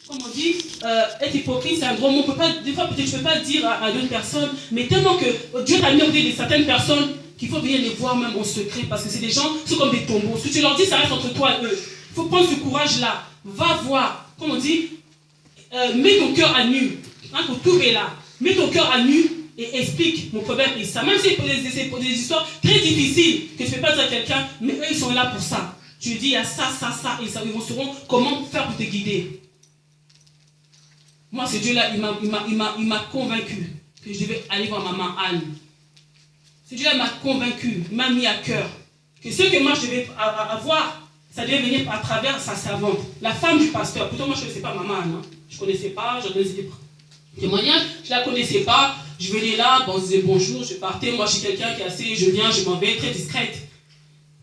comme on dit, être hypocrite, c'est un gros mot. Des fois, peut-être, je ne peux pas le dire à d'autres personnes, mais tellement que Dieu t'a mis au milieu de certaines personnes qu'il faut venir les voir même en secret, parce que c'est des gens, c'est comme des tombeaux. Ce que tu leur dis, ça reste entre toi et eux. Il faut prendre ce courage-là. Va voir, comme on dit, mets ton cœur à nu. Hein, pour tout est là. Mets ton cœur à nu et explique mon problème et ça. Même si c'est pour des histoires très difficiles que je ne peux pas dire à quelqu'un, mais eux, ils sont là pour ça. Tu lui dis, il y a ça, et ça, ils sauront comment faire pour te guider. Moi, ce Dieu-là, il m'a convaincu que je devais aller voir maman Anne. Ce Dieu-là m'a convaincu, il m'a mis à cœur que ce que moi je devais avoir, ça devait venir à travers sa servante, la femme du pasteur. Pourtant, moi, je ne connaissais pas maman Anne. Hein. Je ne connaissais pas, j'en donnais des témoignages, je ne la connaissais pas. Je venais là, bon, je disais bonjour, je partais. Moi, je suis quelqu'un qui est assez, je viens, je m'en vais, très discrète.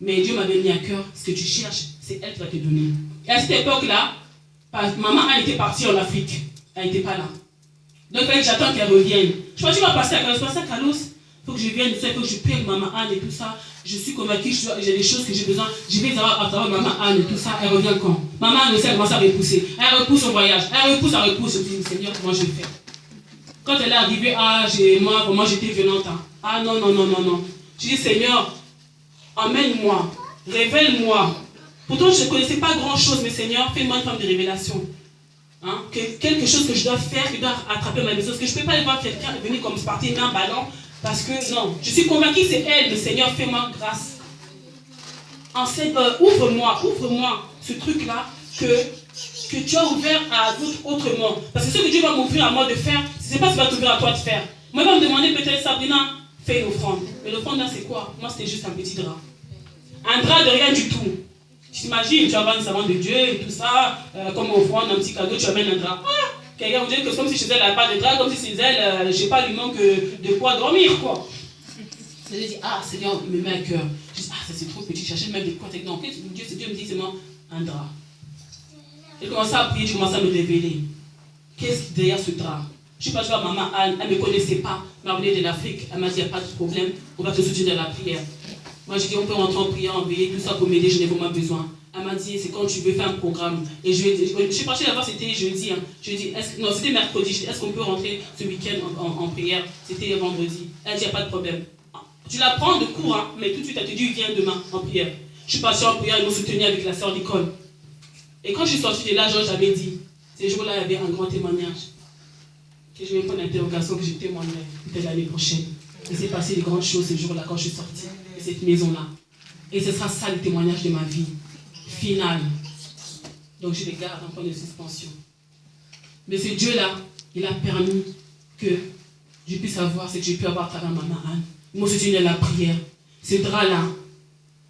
Mais Dieu m'avait mis à cœur, ce que tu cherches, c'est elle qui va te donner. Et à cette époque-là, maman Anne était partie en Afrique. Elle n'était pas là. Donc, j'attends qu'elle revienne. Je pense que tu vas passer à Carlos. Il faut que je vienne, il faut que je paye maman Anne et tout ça. Je suis convaincue, j'ai des choses que j'ai besoin. Je vais avoir à travers maman Anne et tout ça. Elle revient quand? Maman Anne aussi, elle commence à repousser. Elle repousse son voyage. Elle repousse. Je dis, Seigneur, comment je vais faire? Quand elle est arrivée, moi, vraiment, j'étais violente. Hein. Ah non. Je dis, Seigneur, emmène-moi, révèle-moi. Pourtant, je ne connaissais pas grand-chose, mais Seigneur, fais-moi une femme de révélation. Hein? Quelque chose que je dois faire, qui doit attraper ma maison. Parce que je ne peux pas aller voir quelqu'un venir comme se partir d'un ballon. Parce que non, je suis convaincue que c'est elle, le Seigneur, fais-moi grâce. Ouvre-moi ce truc-là que tu as ouvert à d'autres autrement. Parce que ce que Dieu va m'ouvrir à moi de faire, ce n'est pas ce qu'il va t'ouvrir à toi de faire. Moi, il va me demander peut-être, Sabrina, fais une offrande. Mais l'offrande là, c'est quoi? Moi, c'était juste un petit drap. Un drap de rien du tout. Tu t'imagines, tu amènes une savante de Dieu et tout ça, comme offrande, un petit cadeau, tu amènes un drap. Quelqu'un vous dit que c'est comme si chez elle n'avait pas de drap, comme si chez elle, je sais pas, lui manque de quoi dormir, quoi. Je dis, Seigneur, il me met à cœur. Je dis, ça c'est trop petit, j'achète même des quoi. Non, Dieu me dit seulement un drap. J'ai commencé à prier, j'ai commencé à me révéler. Qu'est-ce qu'il y a derrière ce drap? Je suis pas joué à maman Anne, elle ne me connaissait pas, elle venait de l'Afrique, elle m'a dit, il n'y a pas de problème, on va te soutenir dans la prière. Moi, j'ai dit, on peut rentrer en prière, en veiller, tout ça pour m'aider, je n'ai vraiment besoin. Elle m'a dit, c'est quand tu veux faire un programme. Et je suis partie là-bas, c'était jeudi. Hein. Non, c'était mercredi. Est-ce qu'on peut rentrer ce week-end en prière? C'était vendredi. Elle a dit, il n'y a pas de problème. Tu la prends de cours, hein, mais tout de suite, elle te dit, viens demain en prière. Je suis partie en prière, ils m'ont soutenu avec la sœur d'école. Et quand je suis sortie de là, j'avais dit, ces jours-là, il y avait un grand témoignage. Que je vais prendre l'interrogation que je témoignerai peut-être l'année prochaine. Il s'est passé de grandes choses ces jours-là quand je suis sortie de cette maison-là. Et ce sera ça le témoignage de ma vie finale. Donc je les garde en point de suspension. Mais ce Dieu-là, il a permis que je puisse avoir ce que j'ai pu avoir à travers maman Anne. Moi, je suis dans la prière. Ce drap-là,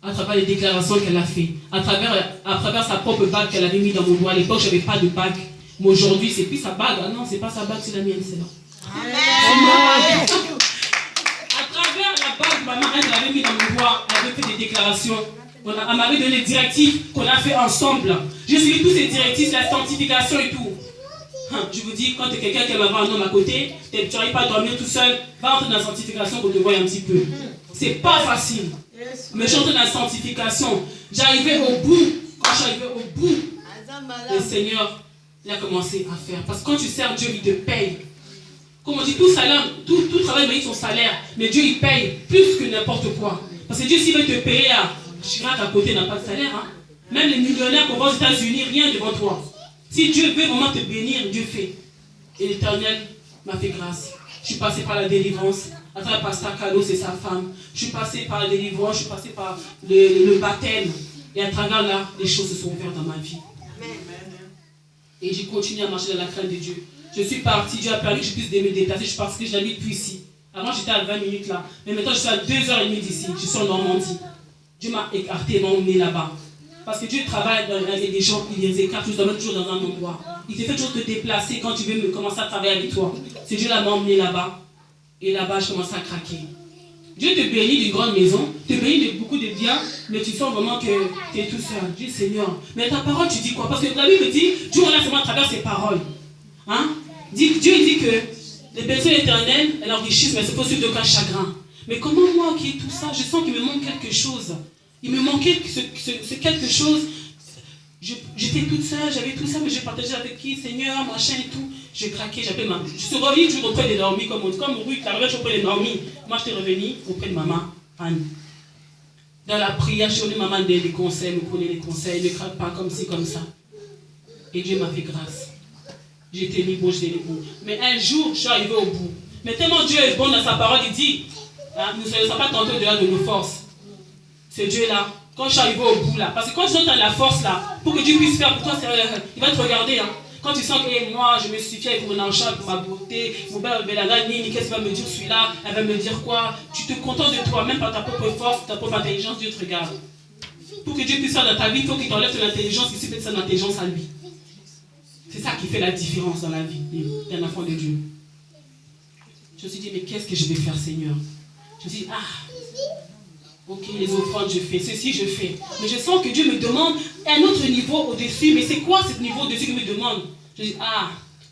à travers les déclarations qu'elle a fait, à travers sa propre bague qu'elle avait mis dans mon doigt. À l'époque, je n'avais pas de bague. Mais aujourd'hui, c'est plus sa bague. Ah non, c'est pas sa bague, c'est la mienne, c'est là. Amen. À travers la bague, maman Anne avait mis dans mon doigt, elle avait fait des déclarations. Elle m'avait donné des directives qu'on a fait ensemble. J'ai suivi toutes ces directives, la sanctification et tout. Je vous dis, quand tu es quelqu'un qui va avoir un homme à côté, tu n'arrives pas à dormir tout seul, va entrer dans la sanctification pour te voir un petit peu. C'est pas facile. Mais je suis entré dans la sanctification. J'arrivais au bout. Quand j'arrivais au bout, le Seigneur, il a commencé à faire. Parce que quand tu sers Dieu, il te paye. Comme on dit, tout travail mérite son salaire. Mais Dieu, il paye plus que n'importe quoi. Parce que Dieu, s'il veut te payer à Chirac à côté, n'a pas de salaire. Hein? Même les millionnaires qu'on voit aux États-Unis, rien devant toi. Si Dieu veut vraiment te bénir, Dieu fait. Et l'Éternel m'a fait grâce. Je suis passé par la délivrance. À travers Pasteur Carlos et sa femme. Je suis passé par la délivrance, je suis passé par le baptême. Et à travers là, les choses se sont ouvertes dans ma vie. Et j'ai continué à marcher dans la crainte de Dieu. Je suis parti, Dieu a permis que je puisse me déplacer. Je suis parti, je n'habite plus ici. Avant, j'étais à 20 minutes là. Mais maintenant, je suis à 2h30 d'ici. Je suis en Normandie. Dieu m'a écarté et m'a emmené là-bas. Parce que Dieu travaille avec des gens, il les écarte, je dois mettre toujours dans un endroit. Il te fait toujours te déplacer quand tu veux commencer à travailler avec toi. C'est Dieu là m'a emmené là-bas. Et là-bas, je commence à craquer. Dieu te bénit d'une grande maison, te bénit de beaucoup de biens, mais tu sens vraiment que tu es tout seul. Dieu Seigneur, mais ta parole, tu dis quoi? Parce que la Bible me dit, Dieu en a seulement à travers ses paroles. Hein? Dieu dit que les personnes éternelles, elles enrichissent, mais c'est possible d'aucun chagrin. Mais comment moi qui ai tout ça, je sens qu'il me manque quelque chose. Il me manquait ce quelque chose. J'étais toute seule, j'avais tout ça, mais j'ai partagé avec qui, Seigneur, machin et tout. J'ai craqué, j'appelais maman. Je suis revenue toujours auprès de Naomi, comme Ruth, la revenue auprès de Naomi. Moi, je suis revenue auprès de maman, Anne. Dans la prière, je suis venue, maman, des conseils, me prenait des conseils, ne craque pas comme ci, comme ça. Et Dieu m'a fait grâce. J'étais mis bon, j'étais mis bon. Mais un jour, je suis arrivé au bout. Mais tellement Dieu est bon dans sa parole, il dit, hein, nous ne soyons pas tentés dehors de nos forces. C'est Dieu là. Quand je suis arrivé au bout là, parce que quand tu as la force là, pour que Dieu puisse faire pour toi, il va te regarder. Hein. Quand tu sens que moi, je me suffis avec mon enchant, avec ma beauté, mon bel Nini, qu'est-ce qu'il va me dire celui-là? Elle va me dire quoi? Tu te contentes de toi, même par ta propre force, ta propre intelligence, Dieu te regarde. Pour que Dieu puisse faire dans ta vie, il faut qu'il t'enlève ton intelligence, il suffit de son intelligence à lui. C'est ça qui fait la différence dans la vie d'un enfant de Dieu. Je me suis dit, mais qu'est-ce que je vais faire, Seigneur? Je me suis dit, ok, les offrandes, je fais, ceci, je fais. Mais je sens que Dieu me demande un autre niveau au-dessus. Mais c'est quoi ce niveau au-dessus qu'il me demande? Je dis,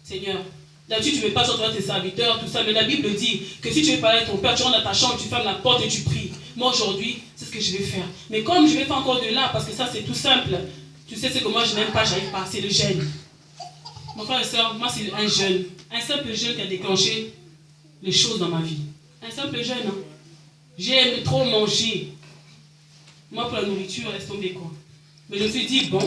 Seigneur, d'habitude, tu ne mets pas sur toi tes serviteurs, tout ça. Mais la Bible dit que si tu veux parler à ton Père, tu rentres dans ta chambre, tu fermes la porte et tu pries. Moi, aujourd'hui, c'est ce que je vais faire. Mais comme je ne vais pas encore de là, parce que ça, c'est tout simple. Tu sais ce que moi, je n'aime pas, j'arrive pas. C'est le jeûne. Mon frère et soeur, moi, c'est un jeûne. Un simple jeûne qui a déclenché les choses dans ma vie. Un simple jeûne, hein. J'aime trop manger. Moi, pour la nourriture, laisse tomber quoi. Mais je me suis dit, bon,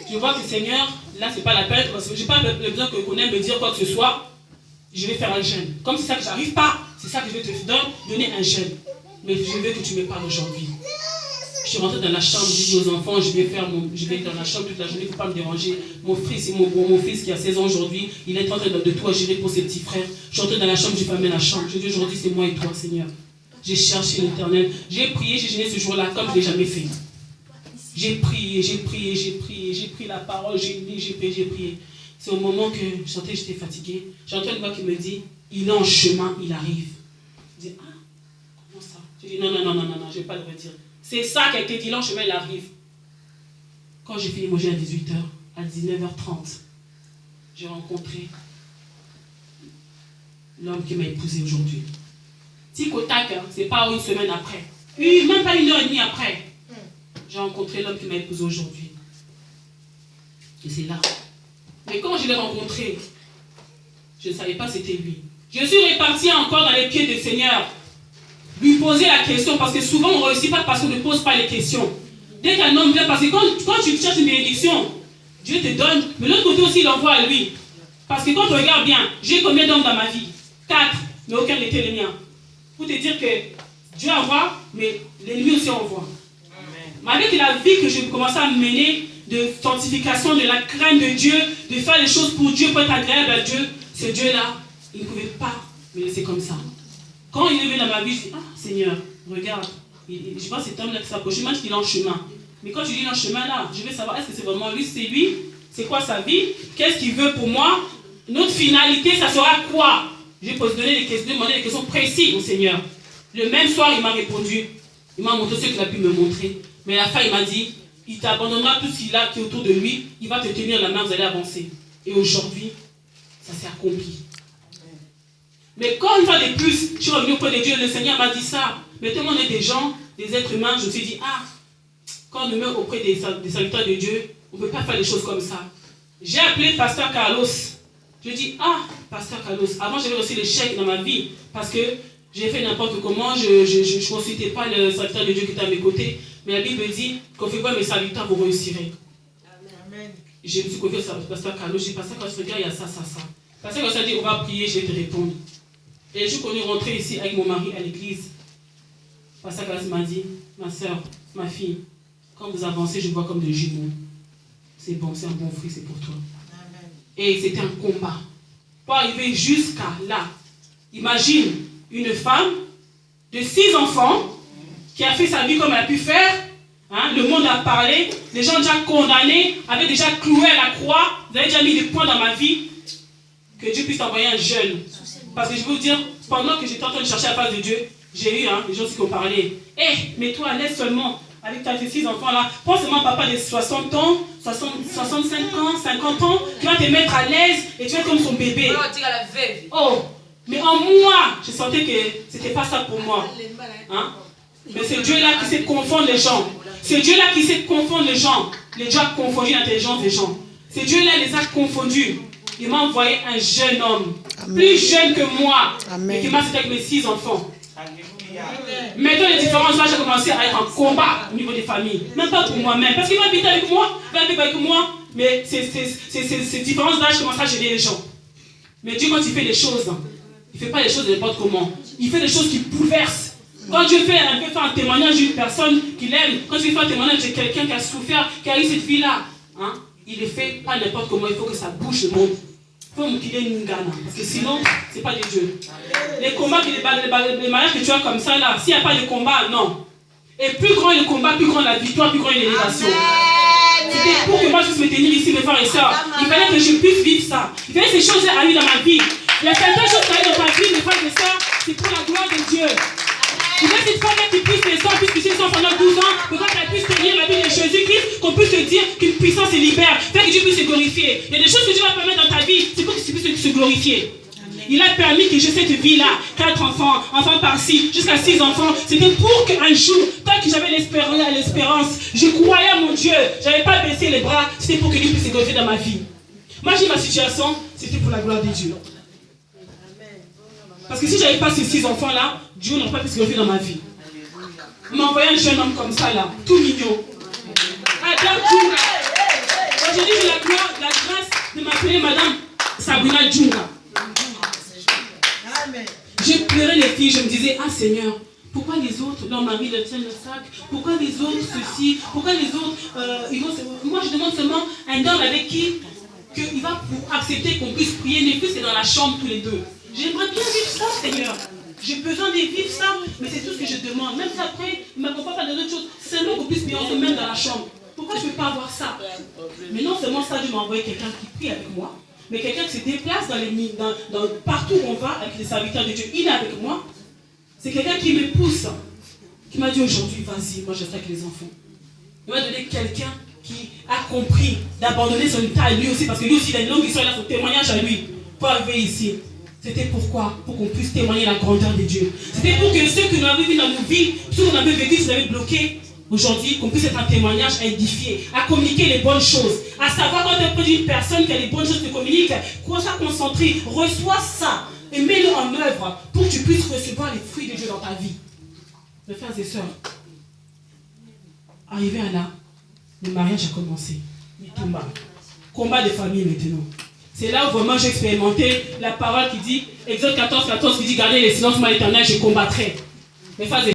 je vois que Seigneur, là, c'est pas la peine, parce que je n'ai pas besoin qu'on aime me dire quoi que ce soit. Je vais faire un jeûne. Comme c'est ça que j'arrive pas, c'est ça que je vais te donner un jeûne. Mais je veux que tu me parles aujourd'hui. Je suis rentré dans la chambre, j'ai dit aux enfants, je vais dans la chambre toute la journée, il ne faut pas me déranger. Mon fils qui a 16 ans aujourd'hui, il est en train de tout gérer pour ses petits frères. Je suis rentré dans la chambre, j'ai fermé la chambre. Je dis aujourd'hui, c'est moi et toi, Seigneur. J'ai cherché l'Éternel. J'ai prié, j'ai gêné ce jour-là comme je ne l'ai jamais fait. J'ai prié, j'ai pris la parole, j'ai prié. C'est au moment que je sentais que j'étais fatiguée. J'ai entendu une voix qui me dit, il est en chemin, il arrive. Je dis, comment ça? Je dis, non, je ne vais pas le redire. C'est ça qui a été dit, là, en chemin, il arrive. Quand j'ai fini manger à 18h, à 19h30, j'ai rencontré l'homme qui m'a épousée aujourd'hui. Tic au tac, hein, c'est pas une semaine après. Même pas 1h30 après. J'ai rencontré l'homme qui m'a épousée aujourd'hui. Et c'est là. Mais quand je l'ai rencontré, je ne savais pas que c'était lui. Je suis réparti encore dans les pieds du Seigneur. Lui poser la question, parce que souvent on ne réussit pas parce qu'on ne pose pas les questions. Dès qu'un homme vient, parce que quand tu cherches une bénédiction, Dieu te donne, mais l'autre côté aussi il envoie à lui. Parce que quand tu regardes bien, j'ai combien d'hommes dans ma vie? 4, mais aucun n'était le mien. Pour te dire que Dieu envoie, mais l'ennemi aussi envoie. Malgré la vie que je commençais à mener, de sanctification, de la crainte de Dieu, de faire les choses pour Dieu, pour être agréable à Dieu, ce Dieu-là, il ne pouvait pas me laisser comme ça. Quand il est venu dans ma vie, je dis, Seigneur, regarde, je vois cet homme-là qui s'approche, je me dis qu'il est en chemin. Mais quand tu dis qu'il est en chemin là, je veux savoir, est-ce que c'est vraiment lui, c'est lui? C'est quoi sa vie? Qu'est-ce qu'il veut pour moi? Notre finalité, ça sera quoi? J'ai demandé des questions précises au Seigneur. Le même soir, il m'a répondu. Il m'a montré ce qu'il a pu me montrer. Mais à la fin, il m'a dit, il t'abandonnera tout ce qu'il a qui est autour de lui, il va te tenir la main, vous allez avancer. Et aujourd'hui, ça s'est accompli. Mais quand une fois de plus, je suis revenu auprès de Dieu, le Seigneur m'a dit ça. Mais tout le monde est des gens, des êtres humains, je me suis dit, quand on me met auprès des serviteurs de Dieu, on ne peut pas faire les choses comme ça. J'ai appelé Pasteur Carlos. Je dis, Pasteur Carlos, avant j'avais reçu l'échec dans ma vie, parce que j'ai fait n'importe comment, je ne consultais pas le serviteur de Dieu qui était à mes côtés. Mais la Bible dit, confiez-vous à mes serviteurs, vous réussirez. Amen. Je me suis confié à Pasteur Carlos, je dis, Pasteur Carlos, regarde, il y a ça. Pasteur Carlos a dit, on va prier, je vais te répondre. Et le jour qu'on est rentré ici avec mon mari à l'église, Pasteur Carlos m'a dit, ma soeur, ma fille, quand vous avancez, je vois comme des jumeaux. C'est bon, c'est un bon fruit, c'est pour toi. Amen. Et c'était un combat. Pour arriver jusqu'à là, imagine une femme de 6 enfants qui a fait sa vie comme elle a pu faire. Le monde a parlé, les gens déjà condamnés, avaient déjà cloué à la croix. Vous avez déjà mis des points dans ma vie. Que Dieu puisse envoyer un jeune. Parce que je vais vous dire, pendant que j'étais en train de chercher la face de Dieu, j'ai eu des gens qui ont parlé. Mets-toi à l'aise seulement avec tes 6 enfants-là. Prends seulement papa de 60 ans, 65 ans, 50 ans, qui va te mettre à l'aise et tu vas être comme son bébé. Mais en moi, je sentais que c'était pas ça pour moi. Mais c'est Dieu là qui sait confondre les gens. C'est Dieu là qui sait confondre les gens. Les dieux ont confondu l'intelligence des gens. Ces dieux-là les a confondus. Il m'a envoyé un jeune homme, plus jeune que moi, et qui m'a cité avec mes 6 enfants. Maintenant, les différences, j'ai commencé à être en combat au niveau des familles. Même pas pour moi-même. Parce qu'il va habiter avec moi, mais ces différences d'âge commencent à gêner les gens. Mais Dieu, quand il fait les choses, il ne fait pas les choses de n'importe comment. Il fait des choses qui bouleversent. Quand Dieu veut faire un témoignage d'une personne qu'il aime, quand Dieu fait un témoignage de quelqu'un qui a souffert, qui a eu cette vie-là, hein, il ne le fait pas n'importe comment. Il faut que ça bouge le monde. Il faut qu'il ait une gana. Parce que sinon, ce n'est pas de Dieu. Les combats, les mariages que tu as comme ça, là, s'il n'y a pas de combat, non. Et plus grand est le combat, plus grand la victoire, plus grand est l'élévation. C'était pour que moi je puisse me tenir ici, mes frères et sœurs. Il fallait que je puisse vivre ça. Il fallait que ces choses arrivent dans ma vie. Il y a certaines choses qui arrivent dans ta vie, mes frères et sœurs, c'est pour la gloire de Dieu. Il y a cette femme qui puisse les sortir, puisque ils sont pendant 12 ans, que quand elle puisse tenir la vie de Jésus-Christ, qu'on puisse se dire qu'une puissance est libère, fait que Dieu puisse se glorifier. Il y a des choses que Dieu va permettre dans ta vie, c'est pour que tu puisses se glorifier. Il a permis que j'ai cette vie-là, 4 enfants, enfants par-ci, jusqu'à 6 enfants. C'était pour qu'un jour, tant que j'avais l'espérance, je croyais à mon Dieu, je n'avais pas baissé les bras, c'était pour que Dieu puisse se glorifier dans ma vie. Moi, j'ai ma situation, c'était pour la gloire de Dieu. Parce que si je n'avais pas ces 6 enfants-là, Dieu n'aurait pas pu se glorifier dans ma vie. On m'a envoyé un jeune homme comme ça, là, tout mignon. Aujourd'hui, j'ai la grâce de m'appeler Madame Sabrina Djunga. J'ai pleuré les filles, je me disais, ah Seigneur, pourquoi les autres, leur mari leur tiennent le sac? Pourquoi les autres ceci? Pourquoi les autres, ils vont se... Moi, je demande seulement un homme avec qui il va pour accepter qu'on puisse prier, ne plus que dans la chambre tous les deux. J'aimerais bien vivre ça, Seigneur. J'ai besoin de vivre ça, mais c'est tout ce que je demande. Même si après, il ne m'accompagne pas dans d'autres choses, seulement qu'on puisse prier ensemble, même dans la chambre. Pourquoi je ne peux pas avoir ça? Mais non seulement ça, Dieu m'a envoyé quelqu'un qui prie avec moi, mais quelqu'un qui se déplace partout où on va avec les serviteurs de Dieu. Il est avec moi. C'est quelqu'un qui me pousse, qui m'a dit aujourd'hui, vas-y, moi je reste avec les enfants. Il m'a donné quelqu'un qui a compris d'abandonner son état à lui aussi, parce que lui aussi, il a une longue histoire, il a son témoignage à lui, pour arriver ici. C'était pourquoi? Pour qu'on puisse témoigner la grandeur de Dieu. C'était pour que ceux que nous avons vu dans nos vies, ceux qu'on avait vécu, nous avaient bloqués, aujourd'hui, qu'on puisse être un témoignage à édifier, à communiquer les bonnes choses, à savoir quand tu es une personne qui a les bonnes choses te communique, qu'on soit concentré, reçois ça et mets-le en œuvre pour que tu puisses recevoir les fruits de Dieu dans ta vie. Mes frères et sœurs, arrivé à là, le mariage a commencé. Combat de famille maintenant. C'est là où vraiment j'ai expérimenté la parole qui dit, Exode 14, 14, qui dit, gardez les silences, moi l'éternel, je combattrai. Mes frères et